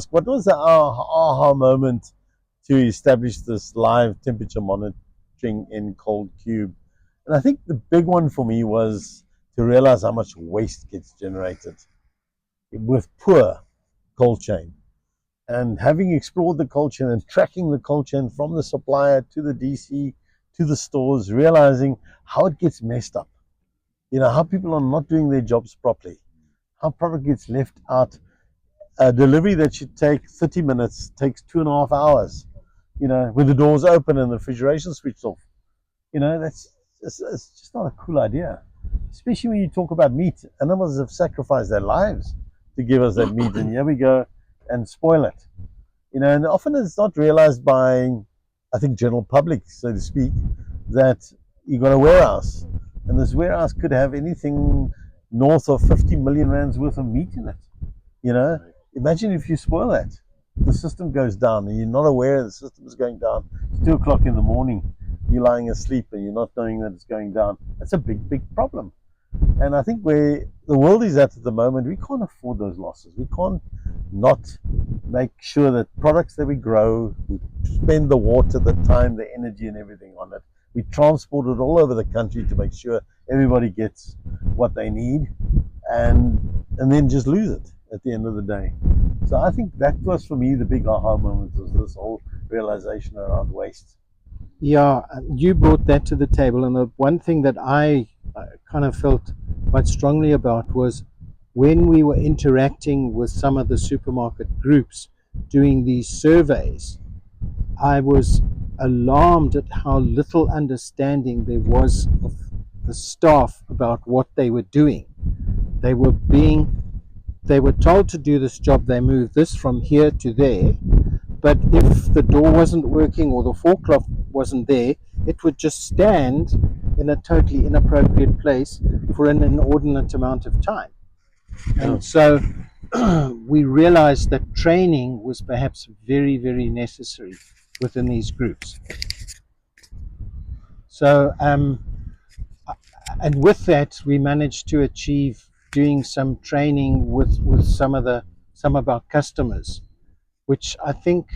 what was the aha moment to establish this live temperature monitoring in Coldcubed? And I think the big one for me was to realize how much waste gets generated with poor cold chain. And having explored the cold chain and tracking the cold chain from the supplier to the DC to the stores, realizing how it gets messed up. How people are not doing their jobs properly, how product gets left out. A delivery that should take 30 minutes takes 2.5 hours, with the doors open and the refrigeration switched off. It's just not a cool idea, especially when you talk about meat. Animals have sacrificed their lives to give us that meat, and here we go and spoil it. And often it's not realized by, I think, general public, so to speak, that you got a warehouse, and this warehouse could have anything north of 50 million rands worth of meat in it. Imagine if you spoil that. The system goes down and you're not aware the system is going down. It's 2 o'clock in the morning, you're lying asleep and you're not knowing that it's going down. That's a big, big problem. And I think where the world is at the moment, we can't afford those losses. We can't not make sure that products that we grow, we spend the water, the time, the energy and everything on it. We transport it all over the country to make sure everybody gets what they need, and then just lose it at the end of the day. So I think that was for me the big aha moment, was this whole realization around waste. Yeah, you brought that to the table, and the one thing that I kind of felt quite strongly about was when we were interacting with some of the supermarket groups doing these surveys, I was alarmed at how little understanding there was of the staff about what they were doing. They were told to do this job, they moved this from here to there, but if the door wasn't working or the forklift wasn't there, it would just stand in a totally inappropriate place for an inordinate amount of time. And so we realized that training was perhaps very, very necessary within these groups. So, and with that, we managed to achieve doing some training with some of our customers, which I think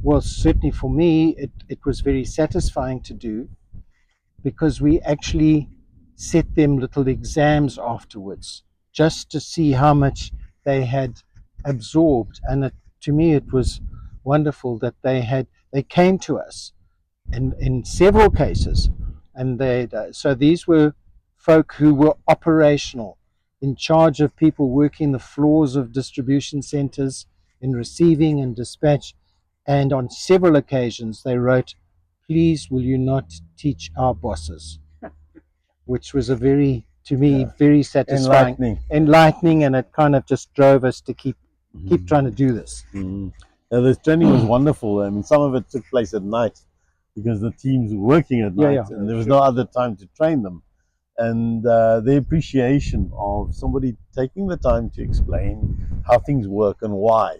was certainly for me, it was very satisfying to do, because we actually set them little exams afterwards just to see how much they had absorbed. And to me, it was wonderful that they came to us in several cases, and so these were folk who were operational, in charge of people working the floors of distribution centers, in receiving and dispatch. And on several occasions they wrote, "Please will you not teach our bosses," which was to me, very satisfying, enlightening, and it kind of just drove us to keep trying to do this. The training was wonderful. I mean, some of it took place at night because the teams were working at night, and there was no other time to train them. And the appreciation of somebody taking the time to explain how things work and why,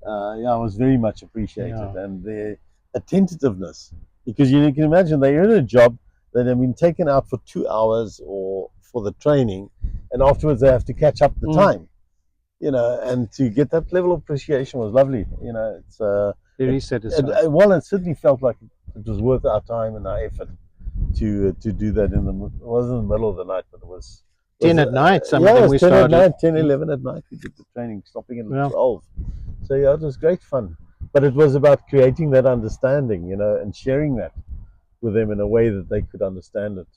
was very much appreciated. And their attentiveness, because you can imagine they're in a job that have been taken out for 2 hours or for the training, and afterwards they have to catch up the time. And to get that level of appreciation was lovely. It's very satisfying. It certainly felt like it was worth our time and our effort to do that. It wasn't in the middle of the night, but it was 10 at night. Some of them we 10 started. At night, 10, 11 at night we did the training, stopping at 12. So it was great fun. But it was about creating that understanding, and sharing that with them in a way that they could understand it.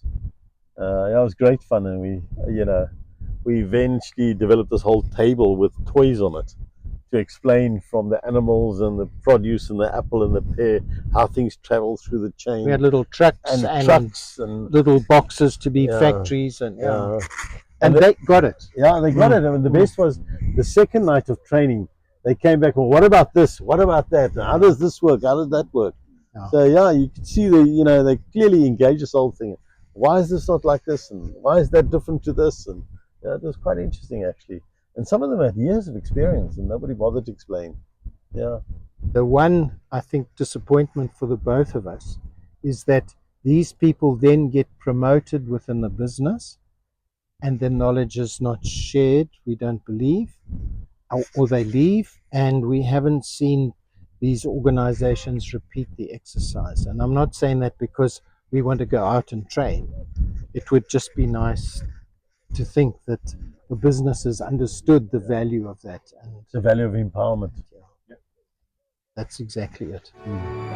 It was great fun, and we eventually developed this whole table with toys on it to explain from the animals and the produce and the apple and the pear how things travel through the chain. We had little trucks and little boxes to be factories, and they got it. Yeah, they got it. I mean, the best was the second night of training. They came back, well, what about this? What about that? How does this work? How does that work? So you could see they clearly engaged this whole thing. Why is this not like this? And why is that different to this? And it was quite interesting, actually. And some of them had years of experience and nobody bothered to explain. The one, I think, disappointment for the both of us is that these people then get promoted within the business and the knowledge is not shared, we don't believe. or they leave, and we haven't seen these organizations repeat the exercise. And I'm not saying that because we want to go out and train. It would just be nice to think that the businesses understood the value of that. And The value of empowerment. yeah, that's exactly it. Mm.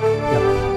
Yeah.